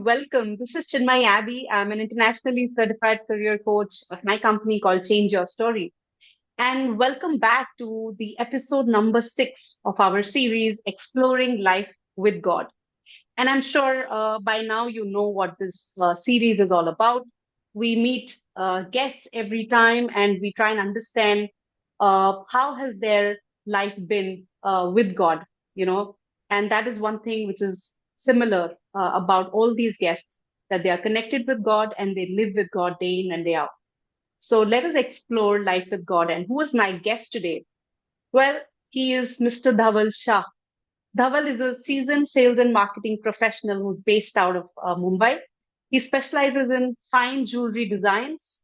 welcome. This is Chinmayee Abbey. I'm an internationally certified career coach of my company called ChangeUrStory. And welcome back to the episode number 6 of our series, Exploring Life with God. And I'm sure by now you know what this series is all about. We meet guests every time and we try and understand how has their life been with God, you know. And that is one thing which is similar about all these guests, that they are connected with God and they live with God day in and day out. So let us explore life with God. And who is my guest today? Well, he is Mr. Dhaval Shah. Dhaval is a seasoned sales and marketing professional who's based out of Mumbai. He specializes in fine jewelry designs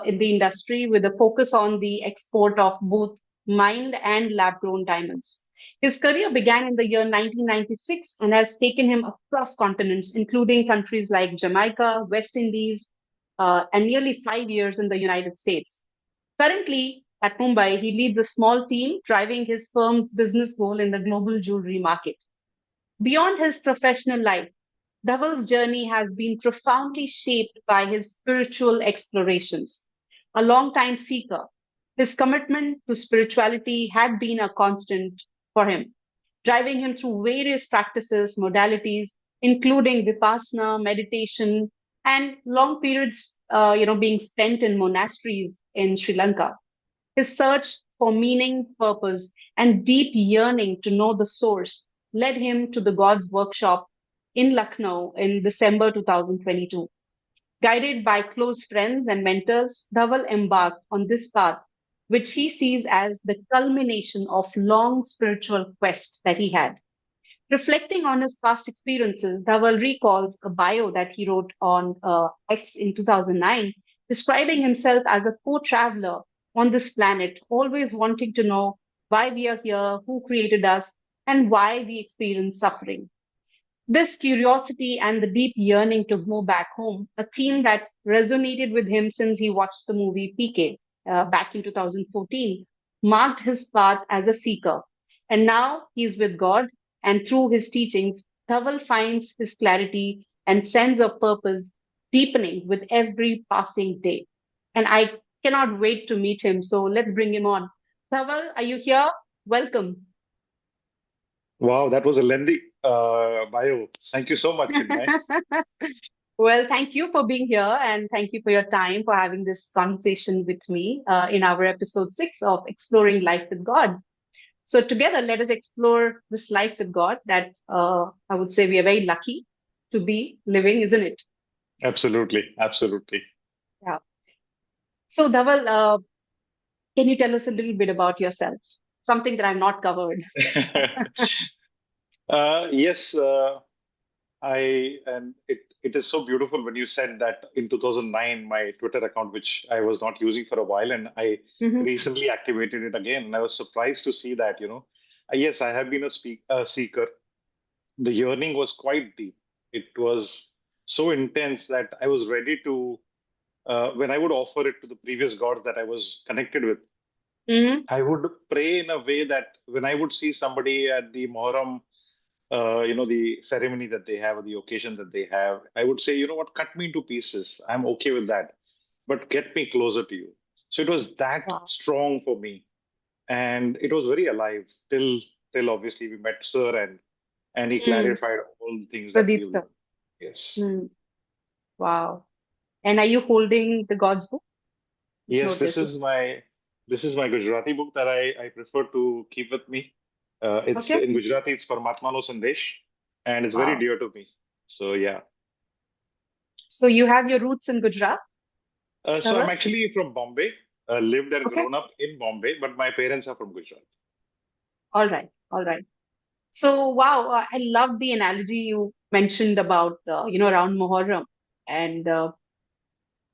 in the industry with a focus on the export of both mined and lab grown diamonds. His career began in the year 1996 and has taken him across continents, including countries like Jamaica, West Indies, and nearly 5 years in the United States. Currently, at Mumbai, he leads a small team driving his firm's business goal in the global jewelry market. Beyond his professional life, Dhaval's journey has been profoundly shaped by his spiritual explorations. A long-time seeker, his commitment to spirituality had been a constant for him, driving him through various practices, modalities, including vipassana, meditation, and long periods, being spent in monasteries in Sri Lanka. His search for meaning, purpose, and deep yearning to know the source led him to the God's workshop in Lucknow in December 2022. Guided by close friends and mentors, Dhaval embarked on this path, which he sees as the culmination of long spiritual quest that he had. Reflecting on his past experiences, Dhaval recalls a bio that he wrote on X in 2009, describing himself as a co-traveler on this planet, always wanting to know why we are here, who created us, and why we experience suffering. This curiosity and the deep yearning to go back home, a theme that resonated with him since he watched the movie PK back in 2014, marked his path as a seeker. And now he's with God, and through his teachings, Dhaval finds his clarity and sense of purpose deepening with every passing day. And I cannot wait to meet him. So let's bring him on. Dhaval, are you here? Welcome. Wow, that was a lengthy bio. Thank you so much, Chinmay. Well, thank you for being here and thank you for your time for having this conversation with me in our episode 6 of Exploring Life with God. So, together, let us explore this life with God that I would say we are very lucky to be living, isn't it? Absolutely, absolutely. Yeah. So, Dhaval, can you tell us a little bit about yourself? Something that I've not covered. Yes, I and it is so beautiful when you said that in 2009, my Twitter account, which I was not using for a while, and I Hmm. recently activated it again, and I was surprised to see that, yes, I have been a seeker. The yearning was quite deep. It was so intense that I was ready to, when I would offer it to the previous gods that I was connected with, Hmm. I would pray in a way that when I would see somebody at the Muharram, the ceremony that they have or the occasion that they have, I would say, you know what, cut me into pieces. I'm okay with that, but get me closer to you. So it was that Wow. strong for me, and it was very alive till obviously we met Sir and he Mm. clarified all the things that Pradeep we've sir. learned. Yes, Mm. Wow. And are you holding the God's book? Just yes, notice. this is my Gujarati book that I prefer to keep with me. It's Okay. in Gujarati. It's Paramatmano Sandesh, and it's very Wow. dear to me. So yeah. So you have your roots in Gujarat, So I'm Dhaval? actually from Bombay, lived and Okay. grown up in Bombay, but my parents are from Gujarat. All right. All right. So wow, I love the analogy you mentioned about around Muharram. And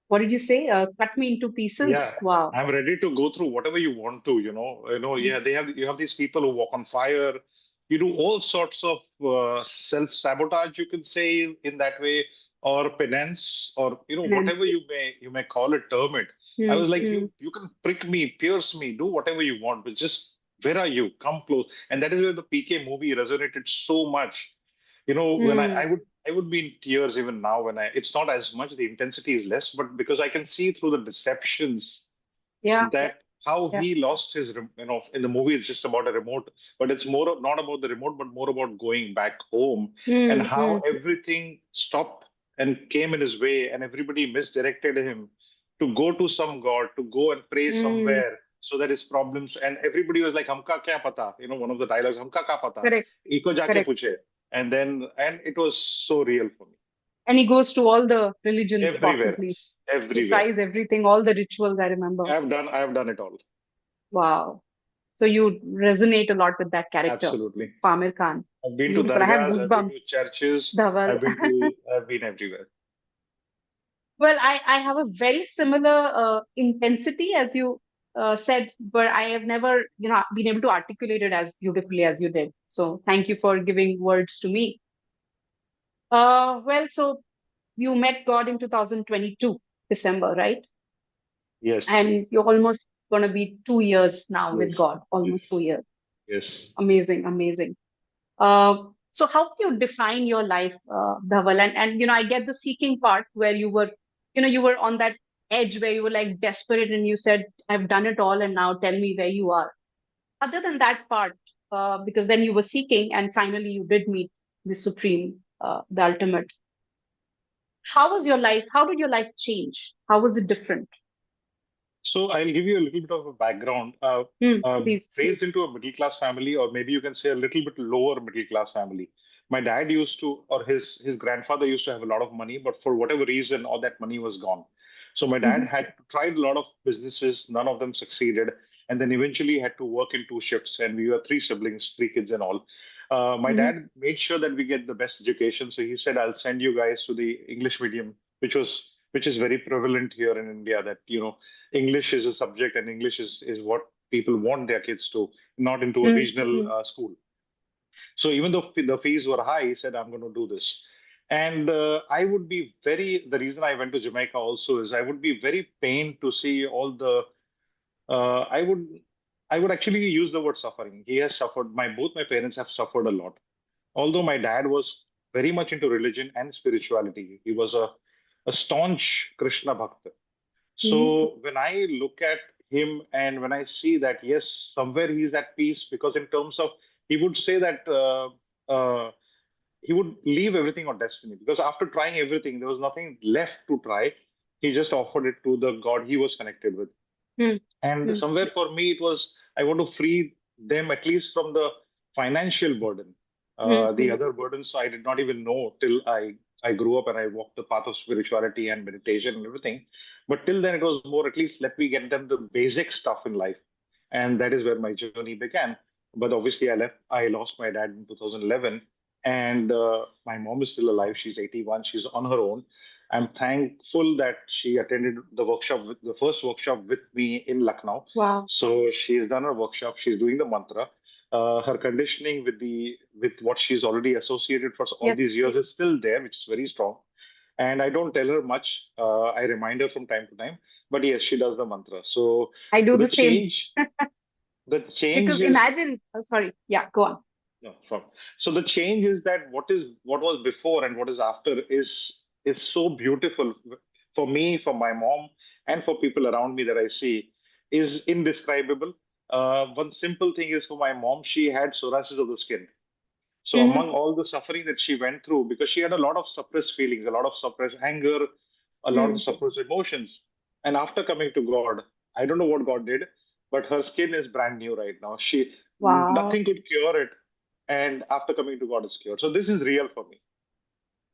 what did you say? Cut me into Yeah, pieces. Wow. I'm ready to go through whatever you want to. Yeah, you have these people who walk on fire. You do all sorts of self-sabotage, you can say in that way, or penance, or Finance. whatever you may call it, term it. I Hmm. was like, Hmm. you can prick me, pierce me, do whatever you want, but just where are you? Come close. And that is where the PK movie resonated so much. When Hmm. I would be in tears even now when it's not as much, the intensity is less, but because I can see through the deceptions Yeah, that how yeah. he lost his, in the movie, it's just about a remote, but it's more not about the remote, but more about going back home and Mm, how mm, everything stopped and came in his way, and everybody misdirected him to go to some god, to go and pray mm. somewhere so that his problems, and everybody was like, Humka kya pata? One of the dialogues, Humka kya pata? Correct, Iko jaake correct. puche. And it was so real for me. And he goes to all the religions Everywhere, possibly. He everywhere. tries everything, all the rituals, I remember. I have done it all. Wow. So you resonate a lot with that character, Absolutely. Pamir Khan. I've been to Beautiful. I have dargahs, I've been goosebumps. to churches, Dhaval. I've been everywhere. Well, I have a very similar intensity as you said, but I have never, been able to articulate it as beautifully as you did. So thank you for giving words to me. Well, so you met God in 2022, December, right? Yes, And you're almost going to be 2 years now with yes, God, yes, almost 2 years. yes. Amazing, amazing. So how do you define your life, Dhaval? And I get the seeking part where you were on that edge where you were like desperate and you said, I've done it all and now tell me where you are. Other than that part, because then you were seeking and finally you did meet the supreme, the ultimate. How was your life? How did your life change? How was it different? So I'll give you a little bit of a background. Please. Raised into a middle class family, or maybe you can say a little bit lower middle class family. My dad used to, or his grandfather used to have a lot of money, but for whatever reason, all that money was gone. So my dad Hmm. had tried a lot of businesses, none of them succeeded, and then eventually had to work in two shifts. And we were three siblings, three kids, and all. My Hmm. dad made sure that we get the best education. So he said, "I'll send you guys to the English medium," which is very prevalent here in India. That English is a subject, and English is what people want their kids to, not into a regional Hmm. school. So even though the fees were high, he said, "I'm going to do this." And I would be very. The reason I went to Jamaica also is I would be very pained to see all the. Uh, I would I would actually use the word suffering. He has suffered. Both my parents have suffered a lot. Although my dad was very much into religion and spirituality, he was a staunch Krishna Bhakt. Hmm. So when I look at him and when I see that, yes, somewhere he's at peace, because in terms of, he would say that he would leave everything on destiny, because after trying everything, there was nothing left to try. He just offered it to the God he was connected with. Hmm. And Hmm. somewhere for me, it was, I want to free them at least from the financial burden. Hmm. The Hmm. other burdens I did not even know till I grew up and I walked the path of spirituality and meditation and everything. But till then, it was more, at least let me get them the basic stuff in life. And that is where my journey began. But obviously, I lost my dad in 2011. And my mom is still alive. She's 81. She's on her own. I'm thankful that she attended the first workshop with me in Lucknow. Wow. So she's done her workshop. She's doing the mantra. Her conditioning with what she's already associated for all Yes. these years is still there, which is very strong. And I don't tell her much. I remind her from time to time. But yes, she does the mantra. So I do the the same. the Because change is imagine, oh, sorry, yeah, go on. no, from. So the change is that what was before and what is after is so beautiful for me, for my mom, and for people around me that I see is indescribable. One simple thing is, for my mom, she had psoriasis of the skin. So Hmm. among all the suffering that she went through, because she had a lot of suppressed feelings, a lot of suppressed anger, a lot of Hmm. suppressed emotions, and after coming to God, I don't know what God did, but her skin is brand new right now. Wow. Nothing could cure it, and after coming to God, it's cured. So this is real for me.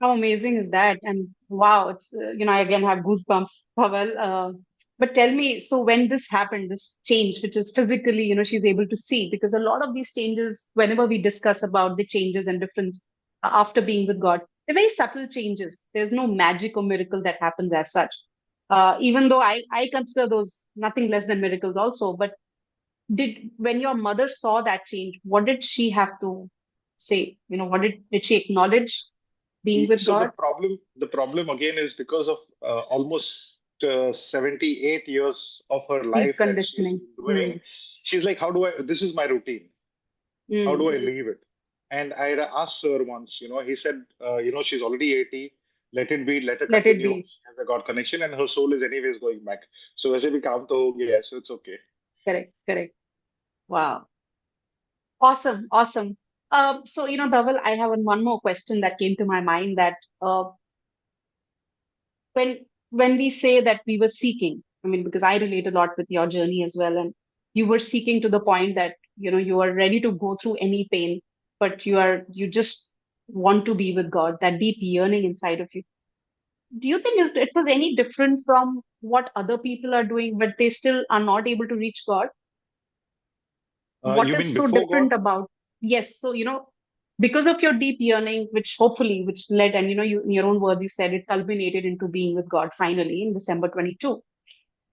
How amazing is that? And wow, it's, I again have goosebumps, Pavel. But tell me, so when this happened, this change, which is physically, she's able to see, because a lot of these changes, whenever we discuss about the changes and difference after being with God, they're very subtle changes. There's no magic or miracle that happens as such. Even though I consider those nothing less than miracles also, but when your mother saw that change, what did she have to say? Did she acknowledge being with So God? the problem again is because of almost 78 years of her life Deep that she's conditioning. been doing. Mm, She's like, how do I? This is my routine. How mm, do I leave it? And I had asked Sir once, he said, she's already 80. Let it be, let her Let it continue. be. She has a God connection and her soul is anyways going back. So वैसे भी काम तो हो गया है, so it's okay. Correct, correct. Wow. Awesome, awesome. So, Dhaval, I have one more question that came to my mind that when when we say that we were seeking, I mean, because I relate a lot with your journey as well, and you were seeking to the point that, you are ready to go through any pain, but you just want to be with God, that deep yearning inside of you. Do you think it was any different from what other people are doing, but they still are not able to reach God? What You is mean so before God? different about, yes, so because of your deep yearning, which hopefully which led, and you, in your own words, you said it culminated into being with God finally in December 22.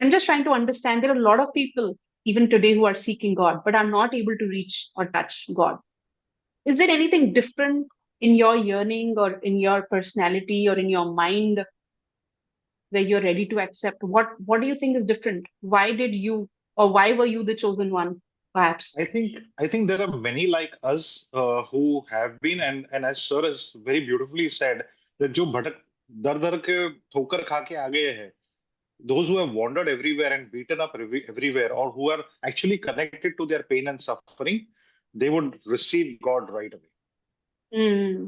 I'm just trying to understand, there are a lot of people even today who are seeking God but are not able to reach or touch God. Is there anything different in your yearning or in your personality or in your mind where you're ready to accept? What do you think is different? Why did you, or why were you the chosen one, perhaps? I think there are many like us who have been, and as Sir has very beautifully said, that जो भटक दर दर के ठोकर खा के आ गए हैं, those who have wandered everywhere and beaten up everywhere, or who are actually connected to their pain and suffering, they would receive God right away. Hmm.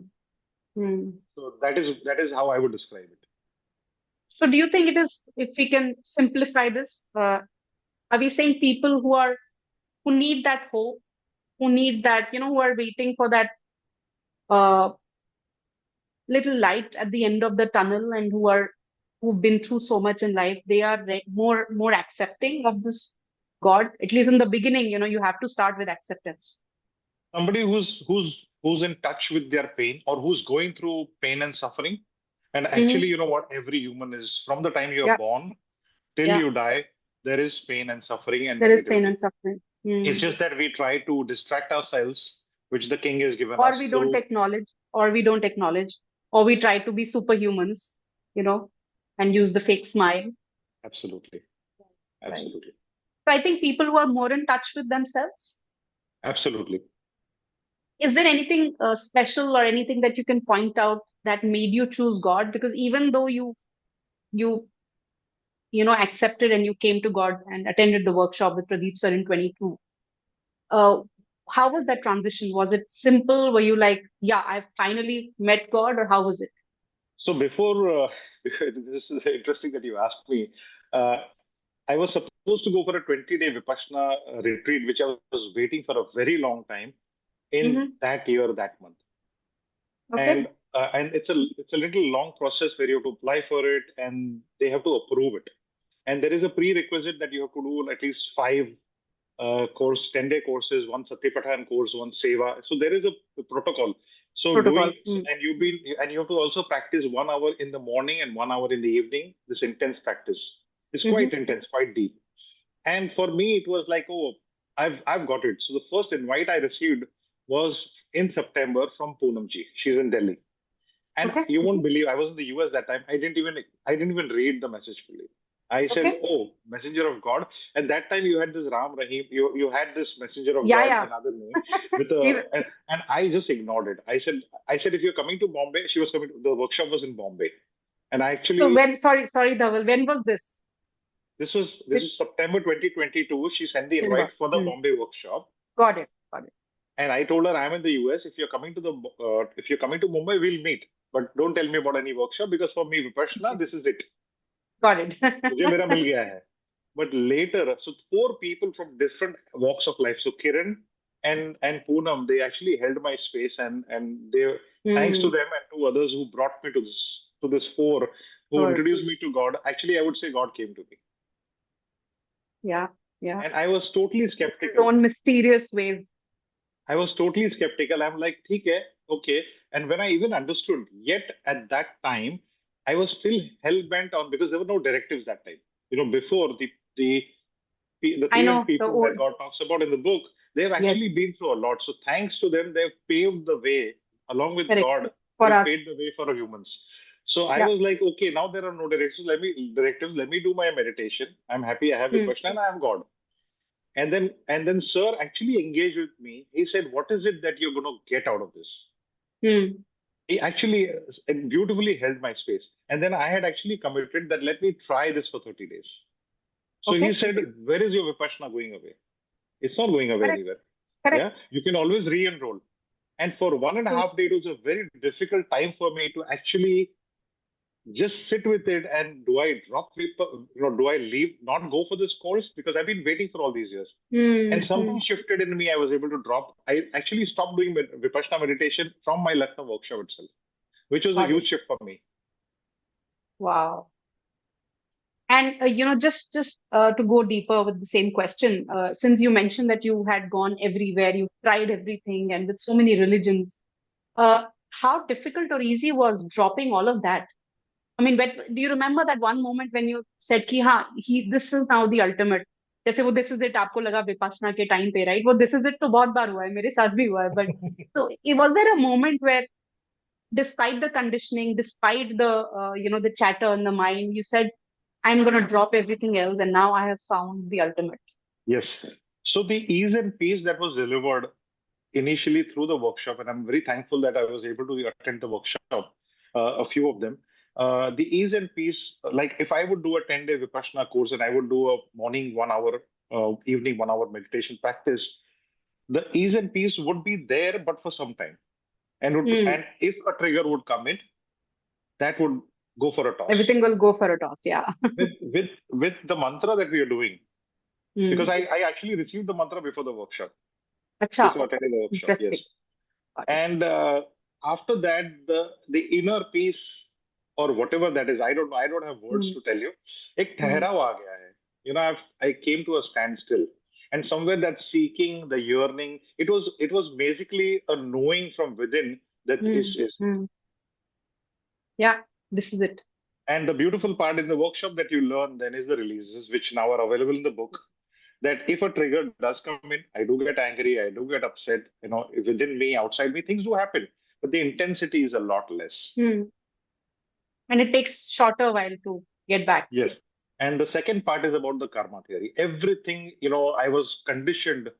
Hmm. So that is how I would describe it. So do you think it is, if we can simplify this, are we saying people who need that hope, who need that, who are waiting for that uh, little light at the end of the tunnel, and who've been through so much in life, they are more accepting of this God, at least in the beginning, you have to start with acceptance. Somebody who's in touch with their pain, or who's going through pain and suffering. And actually, Hmm. you know what? Every human is, from the time you're Yeah, born till yeah. you die, there is pain and suffering and There is pain negativity. and suffering. It's Hmm. just that we try to distract ourselves, which the king has given Or us we don't through. acknowledge, or we don't acknowledge, or we try to be superhumans, you know, and use the fake smile. Absolutely. Right. Absolutely. So I think people who are more in touch with themselves. Absolutely. Is there anything special or anything that you can point out that made you choose God? Because even though you accepted and you came to God and attended the workshop with Pradeep sir in 22, uh, how was that transition? Was it simple? Were you like, yeah, I finally met God, or how was it? So before, this is interesting that you asked me. Uh, I was supposed to go for a 20-day Vipassana retreat, which I was waiting for a very long time in Hmm. that year, that month. Okay. And it's a little long process where you have to apply for it and they have to approve it. And there is a prerequisite that you have to do at least five 10-day courses, one Satipathan course, one Seva. So there is a protocol. So Protocol. doing, and you have to also practice 1 hour in the morning and 1 hour in the evening. This intense practice. It's Mm-hmm. quite intense, quite deep. And for me, it was like, oh, I've got it. So the first invite I received was in September from Poonamji. She's in Delhi. And Okay. you won't believe, I was in the US that time. I didn't even read the message fully. I said, Okay. "Oh, messenger of God." At that time, you had this Ram Rahim. You had this messenger of Yeah, God, yeah. another name, with a We- and I just ignored it. I said, if you're coming to Bombay, she was coming. The workshop was in Bombay, and I So actually sorry, Dhaval, when was this? this Which is September 2022. She sent the invite September? for the Hmm. Bombay workshop, Got it. Got it. and I told her I'm in the US. If you're coming to Mumbai, we'll meet. But don't tell me about any workshop because for me, Vipassana, Okay. this is it. Got it. मुझे मेरा मिल गया है. But later, so four people from different walks of life. So Kiran and Poonam, they actually held my space, and they, thanks to Hmm. them and to others who brought me to this four, who Sure. introduced me to God. Actually, I would say God came to me, Yeah. Yeah. and I was totally His skeptical. own mysterious ways. I was totally skeptical. I'm like, ठीक है, okay. And when I even understood, yet at that time, I was still hell bent on, because there were no directives that time. Before the I three and know the people that old. God talks about in the book, they've Yes. actually been through a lot. So thanks to them, they've paved the way, along with Correct. God, For they've us. paved the way for humans. So I Yeah. was like, okay, now there are no directives. Let me do my meditation. I'm happy I have Hmm. Vipassana and I have God. And then sir actually engaged with me. He said, "What is it that you're going to get out of this?" Hmm. He actually beautifully held my space. And then I had actually committed that let me try this for 30 days. So he Okay. said, "Where is your Vipassana going away? It's not going away Correct. anywhere. Correct. Yeah, you can always re-enroll." And for one and a True. half day, it was a very difficult time for me to actually just sit with it. And do I drop people? Do I leave, not go for this course? Because I've been waiting for all these years. And Hmm. something Hmm. shifted in me. I was able to drop. I actually stopped doing Vipassana meditation from my Lucknow workshop itself, which was a Got it. huge shift for me. Wow. And just to go deeper with the same question, since you mentioned that you had gone everywhere, you tried everything, and with so many religions, how difficult or easy was dropping all of that? I mean, do you remember that one moment when you said कि हाँ this is now the ultimate? जैसे वो this is it आपको लगा विपासना के time पे, right? वो this is it तो बहुत बार हुआ है, मेरे साथ भी हुआ है. But so was there a moment where, despite the conditioning, despite the the chatter in the mind, you said, I'm going to drop everything else, and now I have found the ultimate. Yes. So the ease and peace that was delivered initially through the workshop, and I'm very thankful that I was able to attend the workshop, a few of them. The ease and peace, like if I would do a 10-day Vipassana course and I would do a morning 1 hour, evening 1 hour meditation practice, the ease and peace would be there, but for some time. Hmm. And if a trigger would come in, that would go for a toss. Everything will go for a toss. Yeah. With the mantra that we are doing, because Hmm. I actually received the mantra before the workshop, Acha. before attending the workshop. Interesting. Yes. Got it. And after that, the inner peace or whatever that is, I don't have words Hmm. to tell you. एक Hmm. ठहराव आ गया है. I came to a standstill, and somewhere that seeking, the yearning, it was basically a knowing from within that Hmm. is. Hmm. Yeah. This is it. And the beautiful part in the workshop that you learn then is the releases, which now are available in the book. That if a trigger does come in, I do get angry, I do get upset, within me, outside me, things do happen, but the intensity is a lot less. Hmm. And it takes shorter while to get back. Yes. And the second part is about the karma theory. Everything, I was conditioned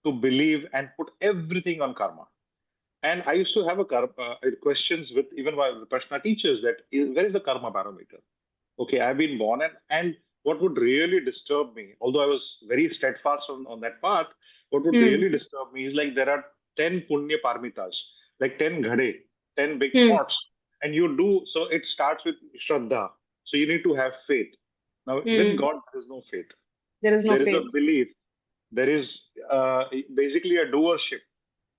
to believe and put everything on karma. And I used to have questions with even my Vipassana teachers that where is the karma barometer? Okay, I've been born, and what would really disturb me, although I was very steadfast on that path, what would Hmm. really disturb me is like there are 10 punya parmitas, like 10 ghade, 10 big Hmm. pots, and you do so. It starts with Shraddha, so you need to have faith. Now, with Hmm. God, there is no faith. There is no There is a faith. belief. There is basically a doership.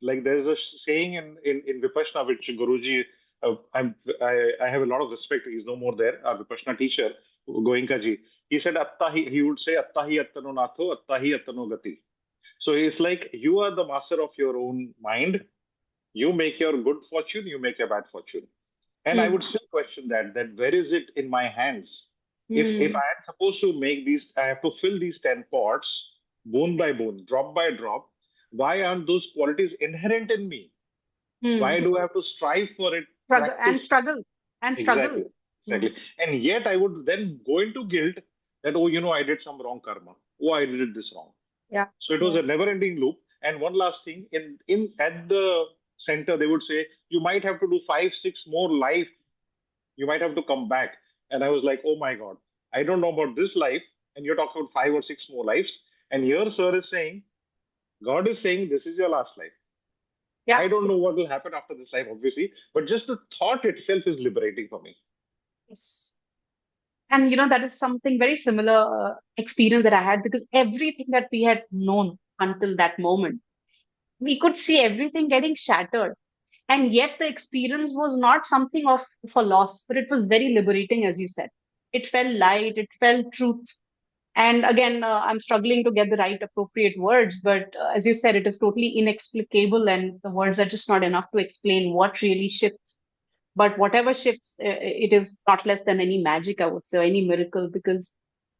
Like there's a saying in Vipassana, which Guruji, I have a lot of respect. He's no more there. Our Vipassana teacher, Goenka ji, he said, he would say, Attahi attano natho, Attahi attano gati. So it's like you are the master of your own mind. You make your good fortune, you make your bad fortune. And I Hmm. would still question that where is it in my hands? If Hmm. I am supposed to make these, I have to fill these 10 pots, bone by bone, drop by drop. Why aren't those qualities inherent in me? Why Hmm. do I have to strive for it, Struggle and practice? struggle and struggle. Exactly, Hmm. exactly. And yet I would then go into guilt that, oh, I did some wrong karma. Oh, I did this wrong. Yeah. So it was Yeah. a never-ending loop. And one last thing, in at the center, they would say you might have to do 5, 6 more life. You might have to come back. And I was like, oh my God, I don't know about this life. And you're talking about 5 or 6 more lives. And here, sir is saying, God is saying, this is your last life. Yeah. I don't know what will happen after this life, obviously, but just the thought itself is liberating for me. Yes. And that is something very similar experience that I had, because everything that we had known until that moment, we could see everything getting shattered. And yet the experience was not something of a loss, but it was very liberating, as you said. It felt light, it felt truth. And again, I'm struggling to get the right appropriate words, but as you said, it is totally inexplicable, and the words are just not enough to explain what really shifts. But whatever shifts, it is not less than any magic, I would say, or any miracle, because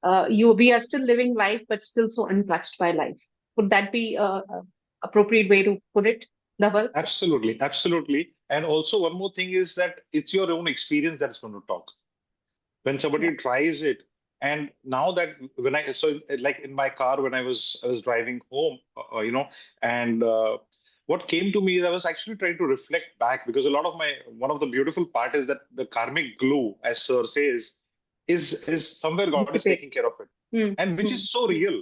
we are still living life, but still so untouched by life. Would that be a appropriate way to put it, Dhaval? Absolutely, absolutely. And also, one more thing is that it's your own experience that's going to talk. When Yeah. somebody tries it And now that when I so like in my car when I was driving home, and what came to me is I was actually trying to reflect back, because a lot of my one of the beautiful part is that the karmic glue, as Sir says, is somewhere God is Dissipate. taking care of it, Hmm. and which Hmm. is so real.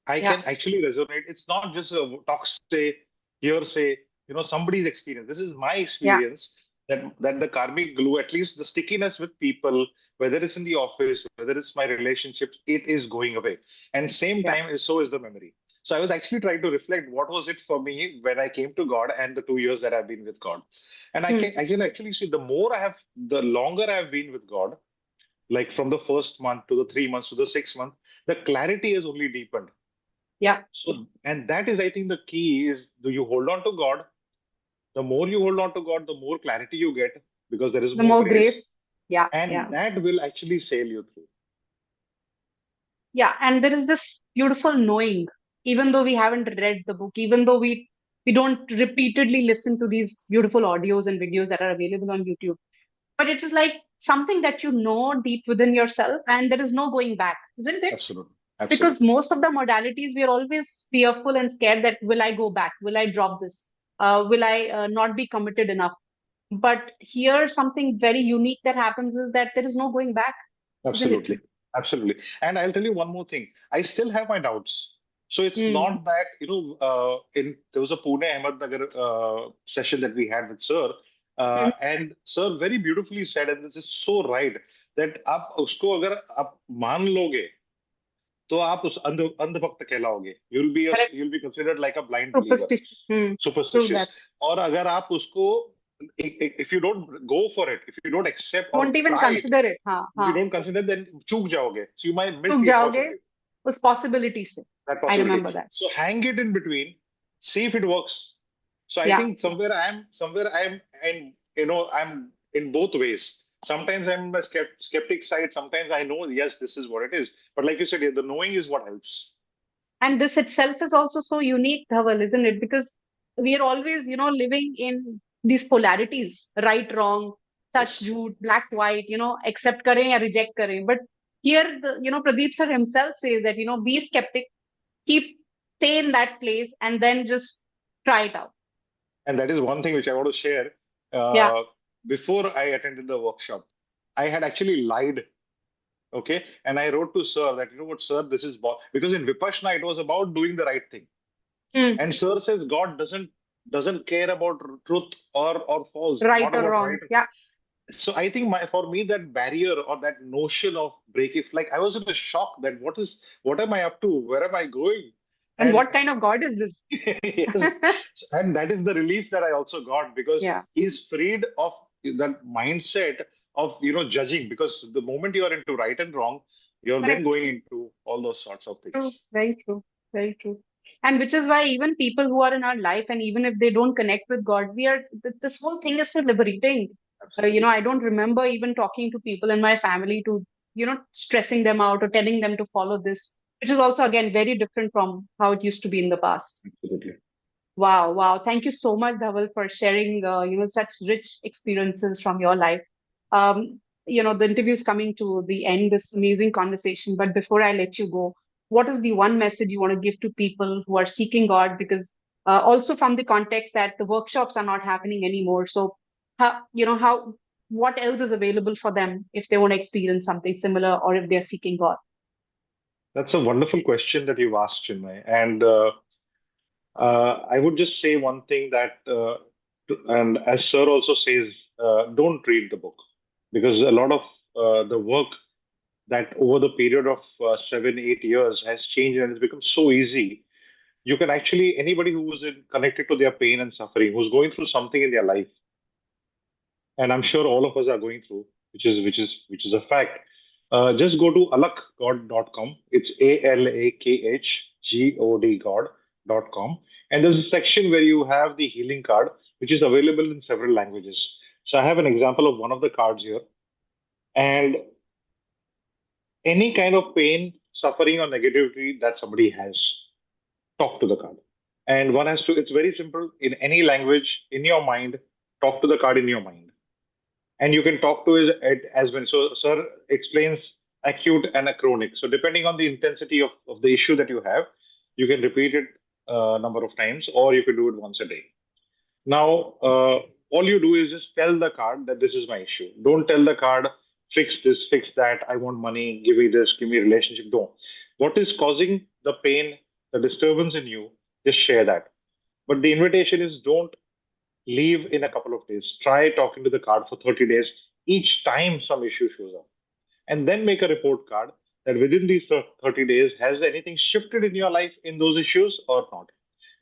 I Yeah. can actually resonate. It's not just a talk say, hearsay, somebody's experience. This is my Yeah. experience, that the karmic glue, at least the stickiness with people, whether it's in the office, whether it's my relationships, it is going away. And same Yeah. time, so is the memory. So I was actually trying to reflect what was it for me when I came to God and the 2 years that I've been with God. And I Hmm. can I can actually see the longer I've been with God, like from the first month to the 3 months to the 6 month, the clarity has only deepened. Yeah. So, and that is, I think, the key is, do you hold on to God? The more you hold on to God, the more clarity you get, because there is The more more grace. grace, Yeah. and Yeah. that will actually sail you through. Yeah. And there is this beautiful knowing, even though we haven't read the book, even though we don't repeatedly listen to these beautiful audios and videos that are available on YouTube. But it is like something that you know deep within yourself, and there is no going back, isn't it? Absolutely. Because Absolutely. most of the modalities, we are always fearful and scared that will I go back? Will I drop this? Will I not be committed enough? But here, something very unique that happens is that there is no going back, isn't it? Absolutely. Absolutely. And I'll tell you one more thing. I still have my doubts. So it's Hmm. not that, there was a Pune Ahmednagar session that we had with Sir. Hmm. And Sir very beautifully said, and this is so right, that आप उसको अगर आप मान लोगे, तो आप उस अंधभक्त कहलाओगे. Correct. You'll be considered like a blind believer, Superstition. Hmm. True superstitious. that. और अगर आप उसको, if you don't go for it, if you don't accept or Won't even try it, consider it. हाँ if you हाँ. don't consider, then चूक जाओगे. So you might miss चूक the जाओगे opportunity, उस possibility से. that I possibility. remember that. So hang it in between, see if it works. So I Yeah. think somewhere I'm, and I'm in both ways. Sometimes I'm a skeptic side. Sometimes I know, yes, this is what it is. But like you said, yeah, the knowing is what helps. And this itself is also so unique, Dhaval, isn't it? Because we are always, living in these polarities, right, wrong, such, Yes. jhoot, black, white, accept kare or reject kare. But here, Pradeep sir himself says that, be skeptic, keep, stay in that place, and then just try it out. And that is one thing which I want to share. Yeah. Uh, Before I attended the workshop, I had actually lied. Okay. And I wrote to Sir that, what, Sir, this is because in Vipassana, it was about doing the right thing. Hmm. And Sir says God doesn't care about truth or false, Right not or about wrong. right. Yeah. So I think for me, that barrier or that notion of break, if like I was in a shock that what am I up to? Where am I going? And And what kind of God is yes, this? and that is the relief that I also got, because Yeah. he's freed of that mindset of judging, because the moment you are into right and wrong, you're then Correct. going into all those sorts of True. things. Very true. Very true. And which is why even people who are in our life, and even if they don't connect with God, this whole thing is so liberating. Absolutely. I don't remember even talking to people in my family to, stressing them out or telling them to follow this, which is also, again, very different from how it used to be in the past. Absolutely. Wow. Wow. Thank you so much, Dhaval, for sharing, such rich experiences from your life. The interview is coming to the end, this amazing conversation. But before I let you go, what is the one message you want to give to people who are seeking God? Because also from the context that the workshops are not happening anymore. So, what else is available for them if they want to experience something similar or if they're seeking God? That's a wonderful question that you've asked, Chinmay. And I would just say one thing that, and as Sir also says, don't read the book, because a lot of the work that over the period of 7, 8 years has changed and it's become so easy. You can actually, anybody who is connected to their pain and suffering, who's going through something in their life, and I'm sure all of us are going through, which is a fact. Just go to alakgod.com. It's ALAKHGOD God.com, and there's a section where you have the healing card, which is available in several languages. So I have an example of one of the cards here, and any kind of pain, suffering, or negativity that somebody has, talk to the card. And one has to. It's very simple. In any language, in your mind, talk to the card in your mind, and you can talk to it as well. So, Sir explains acute, and a chronic. So depending on the intensity of the issue that you have, you can repeat it a number of times, or you can do it once a day. Now, all you do is just tell the card that this is my issue. Don't tell the card, fix this, fix that, I want money, give me this, give me a relationship. Don't. What is causing the pain, the disturbance in you, just share that. But the invitation is don't leave in a couple of days. Try talking to the card for 30 days each time some issue shows up. And then make a report card that within these 30 days, has anything shifted in your life in those issues or not?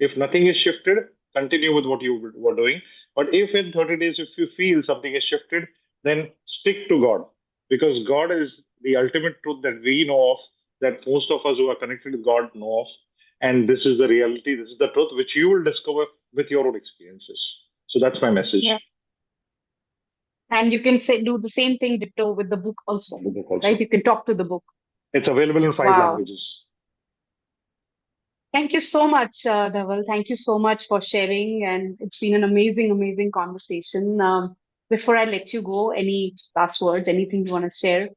If nothing is shifted, continue with what you were doing. But if in 30 days, if you feel something is shifted, then stick to God, because God is the ultimate truth that we know of, that most of us who are connected with God know of. And this is the reality, this is the truth which you will discover with your own experiences. So that's my Yeah. message. And you can say do the same thing ditto with the book Of also, the book right? also. You can talk to the book. It's available in five Wow. languages. Thank you so much, Dhaval. Thank you so much for sharing. And it's been an amazing, amazing conversation. Before I let you go, any last words, anything you want to share?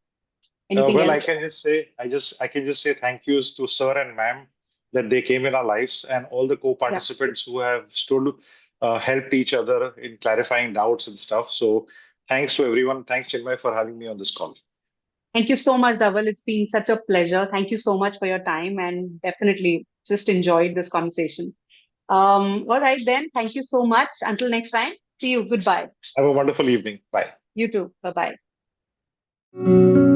Anything Well, I else? can just say, I can just say thank yous to sir and ma'am that they came in our lives, and all the Yeah. co-participants who have stood, helped each other in clarifying doubts and stuff. So thanks to everyone. Thanks, Chinmay, for having me on this call. Thank you so much, Dhaval. It's been such a pleasure. Thank you so much for your time and definitely just enjoyed this conversation. All right, then. Thank you so much. Until next time, see you. Goodbye. Have a wonderful evening. Bye. You too. Bye bye.